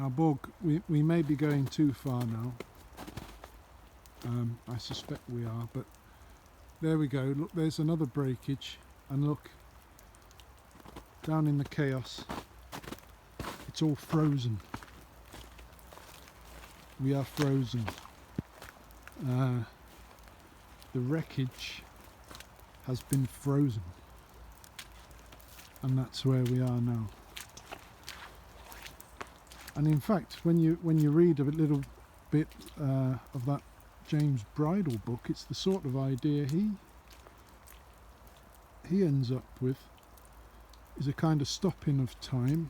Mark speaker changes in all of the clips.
Speaker 1: Now Borg, we may be going too far now. I suspect we are, but there we go. Look, there's another breakage, and look, down in the chaos, it's all frozen. We are frozen. The wreckage has been frozen, and that's where we are now. And in fact, when you read a little bit of that James Bridle book, it's the sort of idea he ends up with, is a kind of stopping of time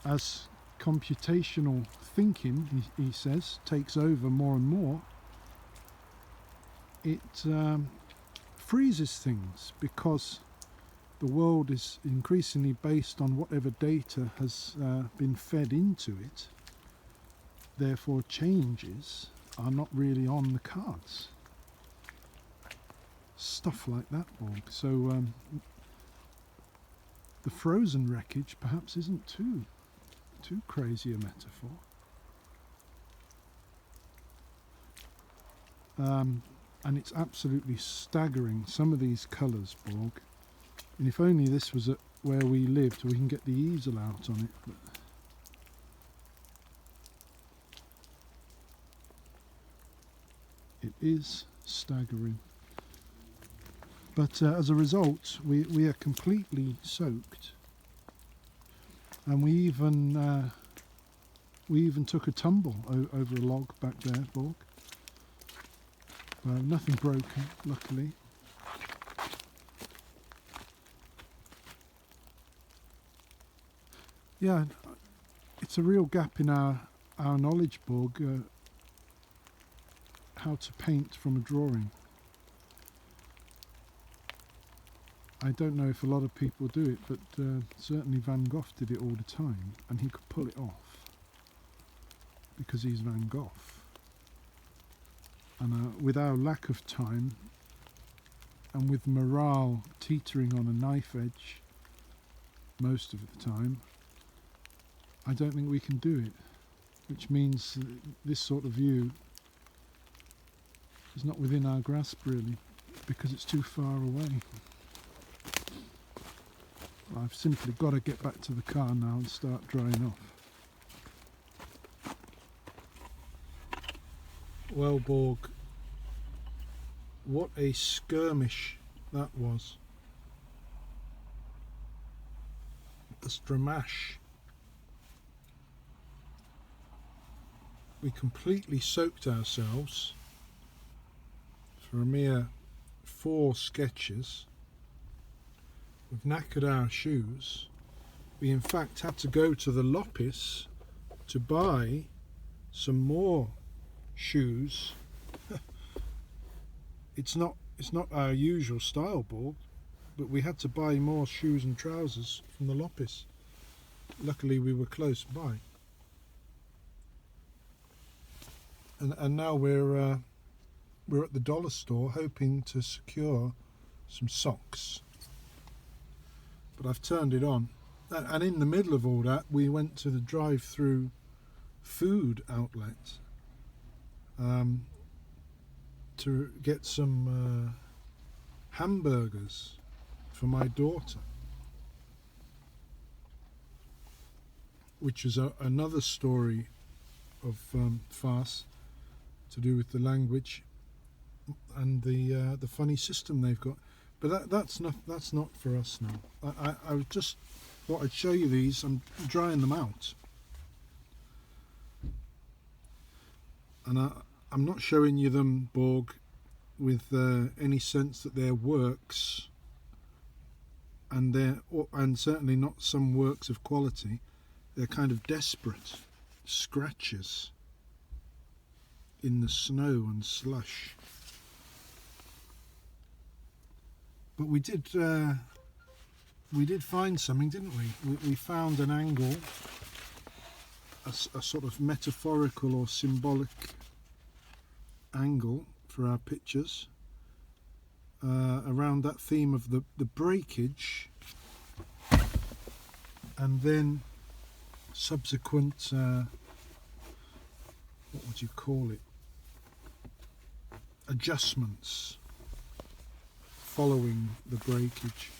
Speaker 1: as computational thinking, he says, takes over more and more. It freezes things because the world is increasingly based on whatever data has been fed into it. Therefore, changes are not really on the cards. Stuff like that, Borg. So the frozen wreckage perhaps isn't too crazy a metaphor. And it's absolutely staggering, some of these colours, Borg. And if only this was at where we lived, we can get the easel out on it. But it is staggering. But as a result, we are completely soaked, and we even took a tumble over a log back there, Borg. Nothing broken, luckily. Yeah, it's a real gap in our knowledge, Borg, how to paint from a drawing. I don't know if a lot of people do it, but certainly Van Gogh did it all the time, and he could pull it off because he's Van Gogh. And with our lack of time, and with morale teetering on a knife edge most of the time, I don't think we can do it, which means this sort of view is not within our grasp really, because it's too far away. I've simply got to get back to the car now and start drying off. Well, Borg, what a skirmish that was. A stramash. We completely soaked ourselves for a mere 4 sketches. We've knackered our shoes. We in fact had to go to the Lopis to buy some more shoes. It's not our usual style, Borg, but we had to buy more shoes and trousers from the Lopis. Luckily we were close by. And now we're at the dollar store hoping to secure some socks. But I've turned it on. And in the middle of all that, we went to the drive-through food outlet to get some hamburgers for my daughter, which is another story of farce to do with the language and the funny system they've got. But that's not for us now. I just thought I'd show you these. I'm drying them out, and I'm not showing you them, Borg, with any sense that they're works, and certainly not some works of quality. They're kind of desperate scratches in the snow and slush. But we did find something, didn't we? We found an angle, a sort of metaphorical or symbolic angle for our pictures around that theme of the breakage, and then subsequent, what would you call it, adjustments following the breakage.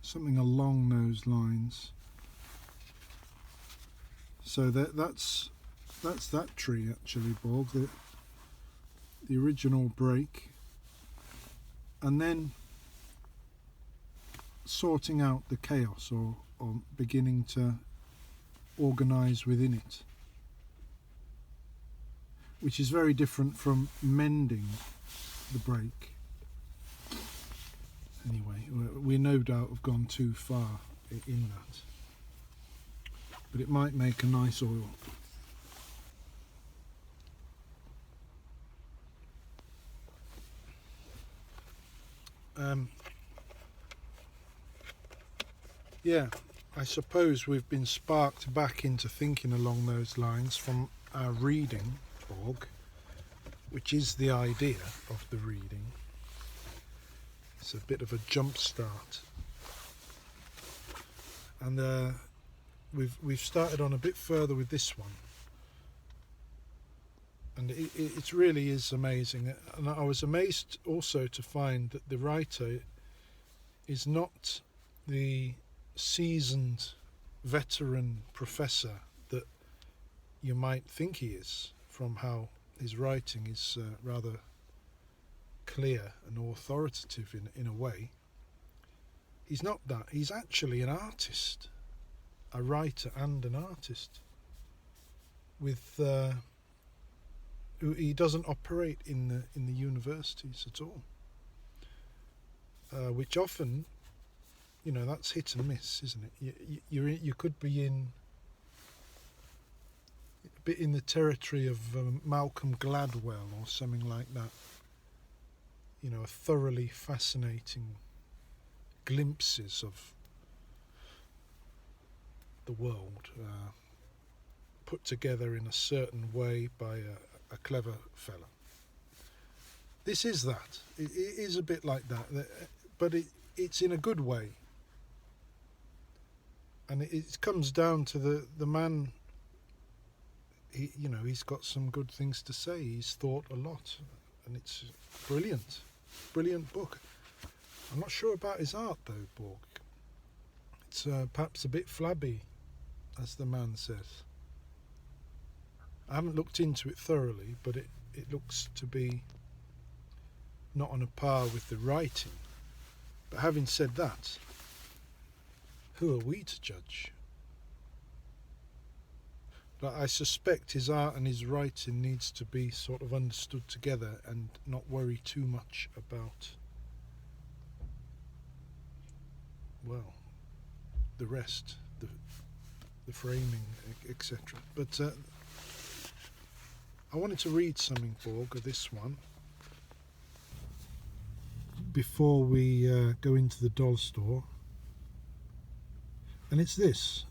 Speaker 1: Something along those lines. So that's that tree actually, Borg, the original break, and then sorting out the chaos or beginning to organise within it, which is very different from mending the break. Anyway, we no doubt have gone too far in that, but it might make a nice oil. Yeah, I suppose we've been sparked back into thinking along those lines from our reading, Borg, which is the idea of the reading. It's a bit of a jump start, and we've started on a bit further with this one, and it really is amazing. And I was amazed also to find that the writer is not the seasoned veteran professor that you might think he is, from how his writing is rather clear and authoritative in a way. He's not that. He's actually an artist, a writer and an artist, with he doesn't operate in the universities at all, which often, that's hit and miss, isn't it? You could be a bit in the territory of Malcolm Gladwell or something like that. A thoroughly fascinating glimpses of the world, put together in a certain way by a clever fella. This is that. It is a bit like that, but it's in a good way. And it comes down to the man. He's got some good things to say. He's thought a lot, and it's brilliant book. I'm not sure about his art though, Borg. It's perhaps a bit flabby, as the man says. I haven't looked into it thoroughly, but it looks to be not on a par with the writing. But having said that, who are we to judge? But I suspect his art and his writing needs to be sort of understood together and not worry too much about, well, the rest, the framing, etc. But I wanted to read something, Borg, of this one before we go into the doll store. And it's this.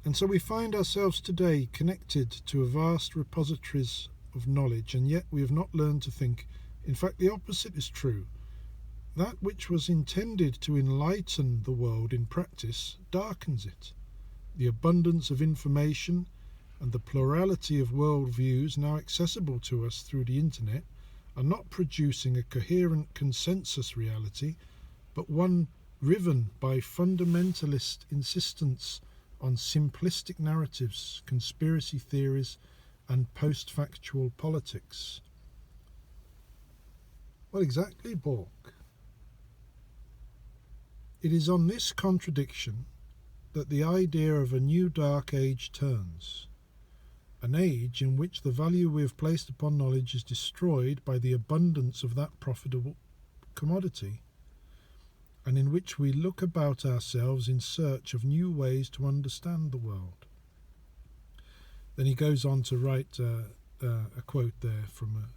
Speaker 1: And so we find ourselves today connected to a vast repositories of knowledge, and yet we have not learned to think. In fact, the opposite is true. That which was intended to enlighten the world in practice darkens it. The abundance of information and the plurality of world views now accessible to us through the internet are not producing a coherent consensus reality, but one riven by fundamentalist insistence on simplistic narratives, conspiracy theories, and post-factual politics. Well, exactly, Borg. It is on this contradiction that the idea of a new dark age turns, an age in which the value we have placed upon knowledge is destroyed by the abundance of that profitable commodity, and in which we look about ourselves in search of new ways to understand the world. Then he goes on to write a quote there from a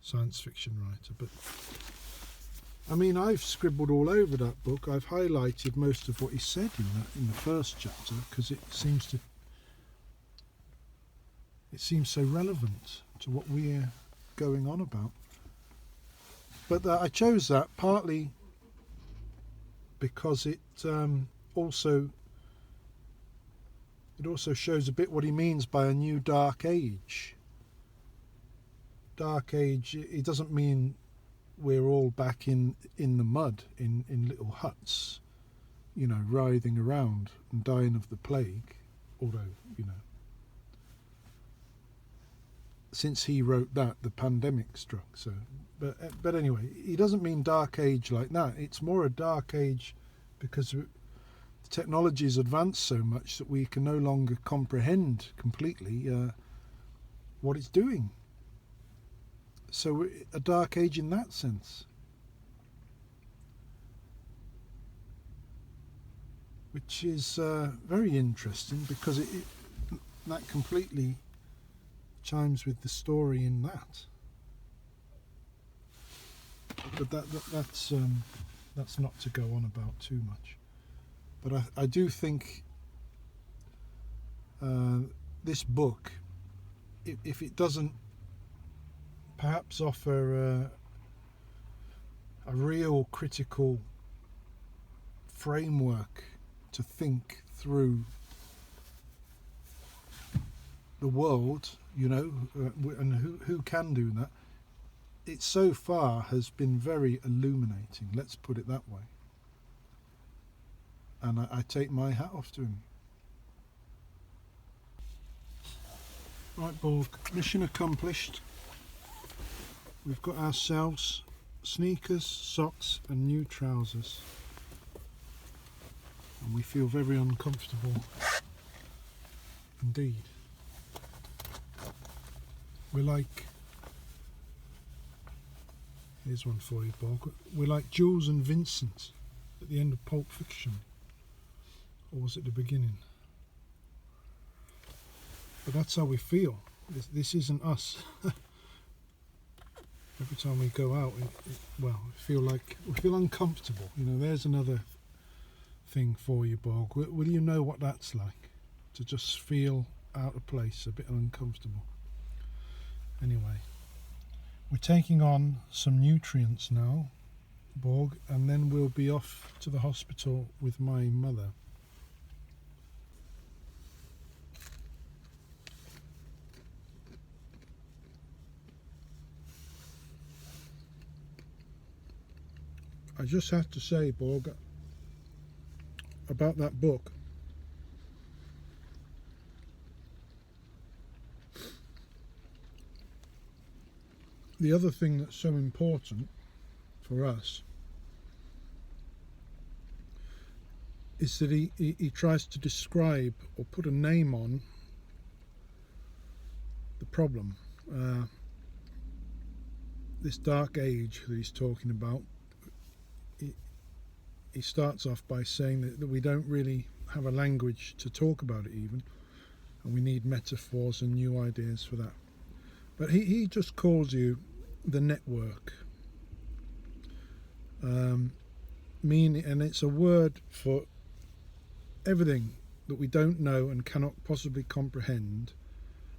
Speaker 1: science fiction writer. But I mean, I've scribbled all over that book. I've highlighted most of what he said in the first chapter, because it seems so relevant to what we're going on about. But I chose that partly because it also it also shows a bit what he means by a new dark age. Dark age, it doesn't mean we're all back in the mud, in little huts, you know, writhing around and dying of the plague, although, you know, since he wrote that, the pandemic struck. So, but anyway, he doesn't mean dark age like that. It's more a dark age because the technology has advanced so much that we can no longer comprehend completely what it's doing. So a dark age in that sense, which is very interesting because that completely chimes with the story in that. But that's not to go on about too much. But I do think this book, if it doesn't perhaps offer a real critical framework to think through the world, you know, and who can do that, it so far has been very illuminating, let's put it that way. And I take my hat off to him. Right, Borg, mission accomplished. We've got ourselves sneakers, socks and new trousers. And we feel very uncomfortable indeed. We're like, here's one for you, Borg. We're like Jules and Vincent at the end of Pulp Fiction. Or was it the beginning? But that's how we feel. This isn't us. Every time we go out, we feel uncomfortable. You know, there's another thing for you, Borg. Will you know what that's like? To just feel out of place, a bit uncomfortable. Anyway, we're taking on some nutrients now, Borg, and then we'll be off to the hospital with my mother. I just have to say, Borg, about that book. The other thing that's so important for us is that he tries to describe or put a name on the problem. This dark age that he's talking about, he starts off by saying that we don't really have a language to talk about it even, and we need metaphors and new ideas for that. But he just calls you the network, meaning, and it's a word for everything that we don't know and cannot possibly comprehend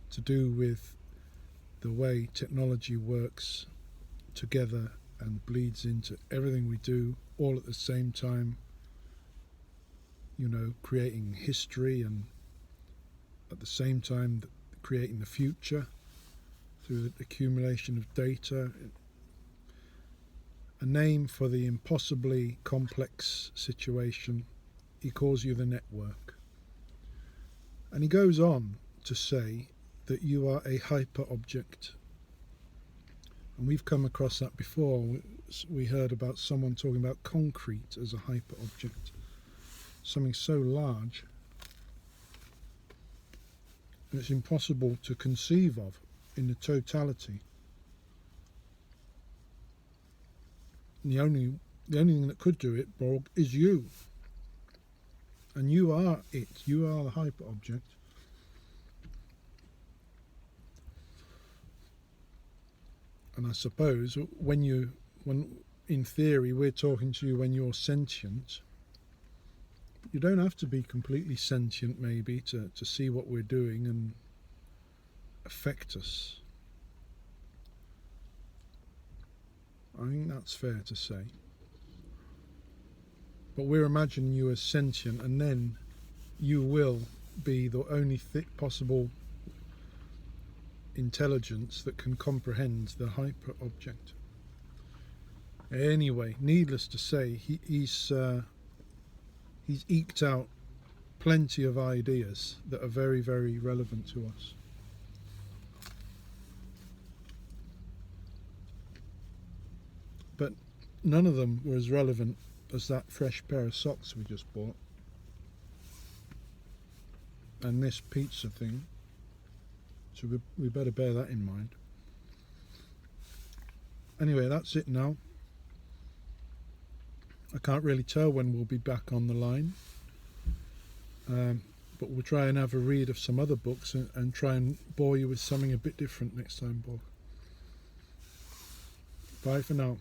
Speaker 1: to do with the way technology works together and bleeds into everything we do, all at the same time, you know, creating history and at the same time creating the future through the accumulation of data. A name for the impossibly complex situation. He calls you the network. And he goes on to say that you are a hyper object. And we've come across that before. We heard about someone talking about concrete as a hyper object, something so large and it's impossible to conceive of in the totality. And the only thing that could do it, Borg, is you. And you are it. You are the hyper object. And I suppose when in theory we're talking to you when you're sentient, you don't have to be completely sentient maybe to see what we're doing and affect us. I think that's fair to say. But we're imagining you as sentient, and then you will be the only possible intelligence that can comprehend the hyper object. Anyway, needless to say, he's eked out plenty of ideas that are very, very relevant to us. But none of them were as relevant as that fresh pair of socks we just bought. And this pizza thing. So we better bear that in mind. Anyway, that's it now. I can't really tell when we'll be back on the line. But we'll try and have a read of some other books and try and bore you with something a bit different next time, Bob. Bye for now.